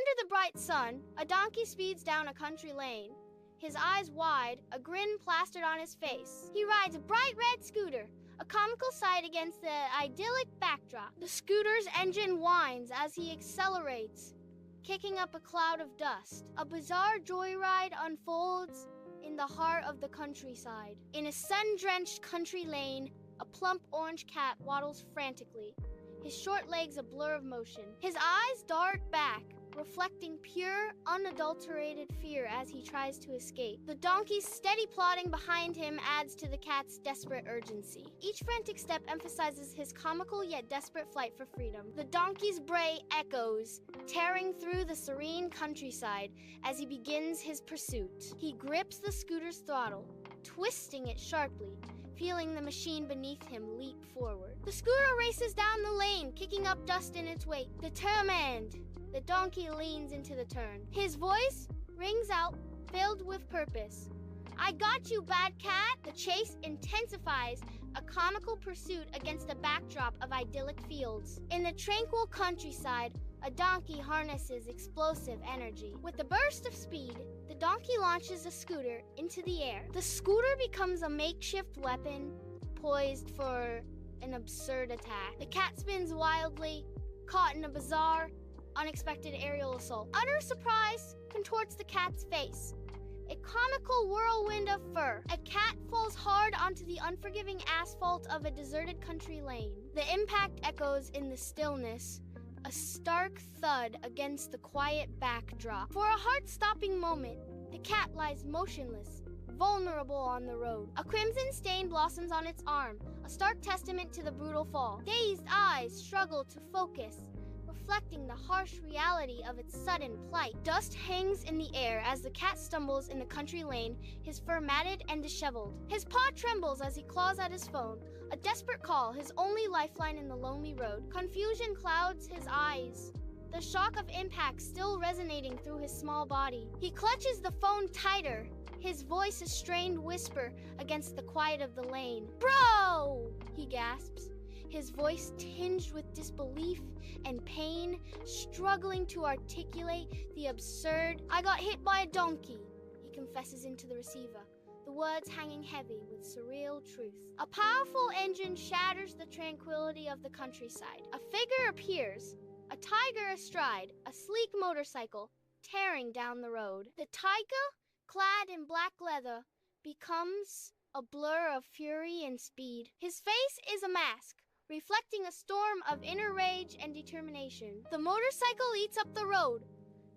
Under the bright sun, a donkey speeds down a country lane. His eyes wide, a grin plastered on his face. He rides a bright red scooter, a comical sight against the idyllic backdrop. The scooter's engine whines as he accelerates, kicking up a cloud of dust. A bizarre joyride unfolds in the heart of the countryside. In a sun-drenched country lane, a plump orange cat waddles frantically, his short legs a blur of motion. His eyes dart back, reflecting pure, unadulterated fear as he tries to escape. The donkey's steady plodding behind him adds to the cat's desperate urgency. Each frantic step emphasizes his comical yet desperate flight for freedom. The donkey's bray echoes, tearing through the serene countryside as he begins his pursuit. He grips the scooter's throttle, twisting it sharply, feeling the machine beneath him leap forward. The scooter races down the lane, kicking up dust in its wake. Determined, the donkey leans into the turn. His voice rings out, filled with purpose. "I got you, bad cat!" The chase intensifies, a comical pursuit against a backdrop of idyllic fields. In the tranquil countryside, a donkey harnesses explosive energy. With a burst of speed, the donkey launches a scooter into the air. The scooter becomes a makeshift weapon, poised for an absurd attack. The cat spins wildly, caught in a bizarre, unexpected aerial assault. Utter surprise contorts the cat's face, a comical whirlwind of fur. A cat falls hard onto the unforgiving asphalt of a deserted country lane. The impact echoes in the stillness, a stark thud against the quiet backdrop. For a heart-stopping moment, the cat lies motionless, vulnerable on the road. A crimson stain blossoms on its arm, a stark testament to the brutal fall. Dazed eyes struggle to focus, reflecting the harsh reality of its sudden plight. Dust hangs in the air as the cat stumbles in the country lane, his fur matted and disheveled. His paw trembles as he claws at his phone, a desperate call, his only lifeline in the lonely road. Confusion clouds his eyes, the shock of impact still resonating through his small body. He clutches the phone tighter, his voice a strained whisper against the quiet of the lane. "Bro!" he gasps, his voice tinged with disbelief and pain, struggling to articulate the absurd. "I got hit by a donkey," he confesses into the receiver, the words hanging heavy with surreal truth. A powerful engine shatters the tranquility of the countryside. A figure appears, a tiger astride a sleek motorcycle, tearing down the road. The tiger, clad in black leather, becomes a blur of fury and speed. His face is a mask, reflecting a storm of inner rage and determination. The motorcycle eats up the road,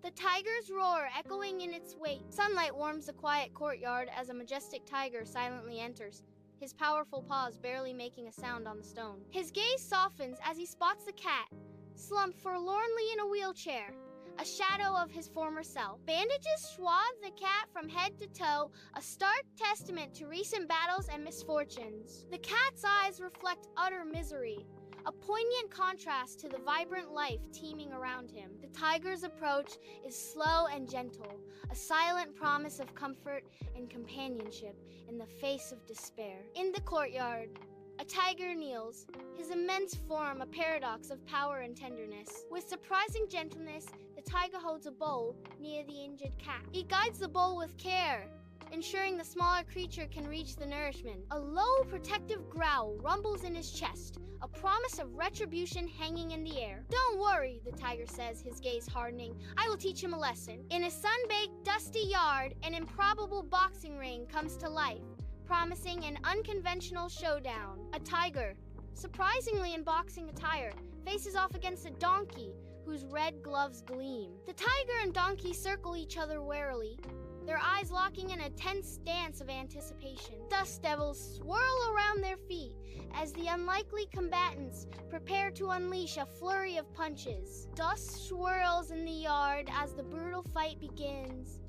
the tiger's roar echoing in its wake. Sunlight warms the quiet courtyard as a majestic tiger silently enters, his powerful paws barely making a sound on the stone. His gaze softens as he spots the cat, slumped forlornly in a wheelchair, a shadow of his former self. Bandages swathe the cat from head to toe, a stark testament to recent battles and misfortunes. The cat's eyes reflect utter misery, a poignant contrast to the vibrant life teeming around him. The tiger's approach is slow and gentle, a silent promise of comfort and companionship in the face of despair. In the courtyard, a tiger kneels, his immense form a paradox of power and tenderness. With surprising gentleness, the tiger holds a bowl near the injured cat. He guides the bowl with care, ensuring the smaller creature can reach the nourishment. A low, protective growl rumbles in his chest, a promise of retribution hanging in the air. "Don't worry," the tiger says, his gaze hardening. "I will teach him a lesson." In a sun-baked, dusty yard, an improbable boxing ring comes to life, promising an unconventional showdown. A tiger, surprisingly in boxing attire, faces off against a donkey whose red gloves gleam. The tiger and donkey circle each other warily, their eyes locking in a tense dance of anticipation. Dust devils swirl around their feet as the unlikely combatants prepare to unleash a flurry of punches. Dust swirls in the yard as the brutal fight begins,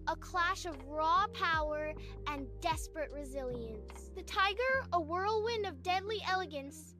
a clash of raw power and desperate resilience. The tiger, a whirlwind of deadly elegance,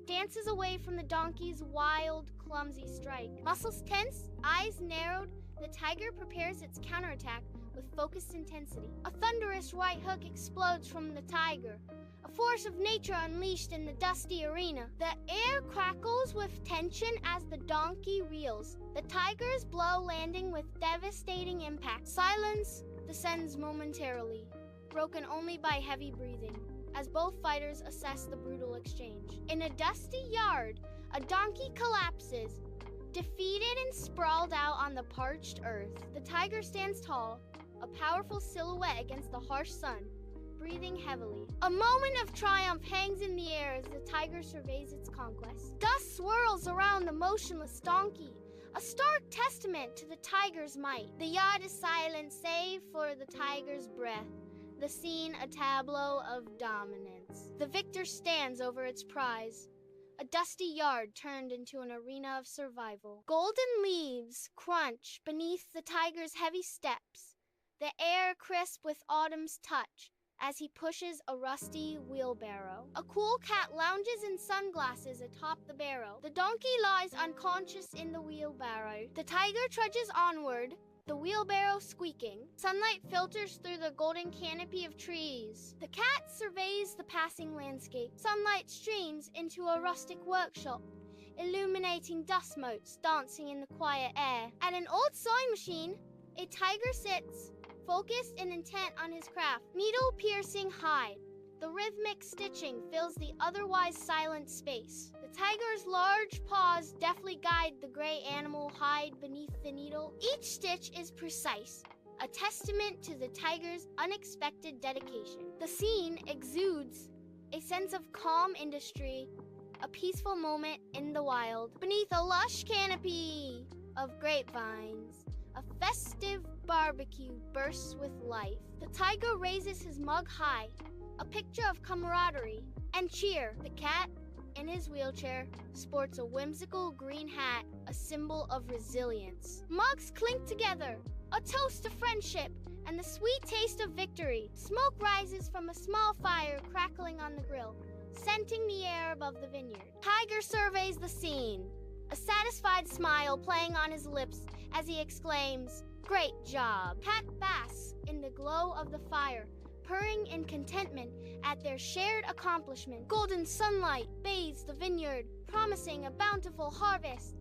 dances away from the donkey's wild, clumsy strike. Muscles tense, eyes narrowed, the tiger prepares its counterattack with focused intensity. A thunderous right hook explodes from the tiger, a force of nature unleashed in the dusty arena. The air crackles with tension as the donkey reels. The tigers blow, landing with devastating impact. Silence descends momentarily, broken only by heavy breathing, as both fighters assess the brutal exchange. In a dusty yard, a donkey collapses, defeated and sprawled out on the parched earth. The tiger stands tall, a powerful silhouette against the harsh sun, breathing heavily. A moment of triumph hangs in the air as the tiger surveys its conquest. Dust swirls around the motionless donkey, a stark testament to the tiger's might. The yard is silent save for the tiger's breath, the scene a tableau of dominance. The victor stands over its prize, a dusty yard turned into an arena of survival. Golden leaves crunch beneath the tiger's heavy steps, the air crisp with autumn's touch as he pushes a rusty wheelbarrow. A cool cat lounges in sunglasses atop the barrow. The donkey lies unconscious in the wheelbarrow. The tiger trudges onward, the wheelbarrow squeaking. Sunlight filters through the golden canopy of trees. The cat surveys the passing landscape. Sunlight streams into a rustic workshop, illuminating dust motes dancing in the quiet air. At an old sewing machine, a tiger sits, focused and intent on his craft. Needle-piercing hide. The rhythmic stitching fills the otherwise silent space. The tiger's large paws deftly guide the gray animal hide beneath the needle. Each stitch is precise, a testament to the tiger's unexpected dedication. The scene exudes a sense of calm industry, a peaceful moment in the wild. Beneath a lush canopy of grapevines, a festive barbecue bursts with life. The tiger raises his mug high, a picture of camaraderie and cheer. The cat, in his wheelchair, sports a whimsical green hat, a symbol of resilience. Mugs clink together, a toast to friendship and the sweet taste of victory. Smoke rises from a small fire crackling on the grill, scenting the air above the vineyard. Tiger surveys the scene, a satisfied smile playing on his lips as he exclaims, "Great job." Cat basks in the glow of the fire, purring in contentment at their shared accomplishment. Golden sunlight bathes the vineyard, promising a bountiful harvest.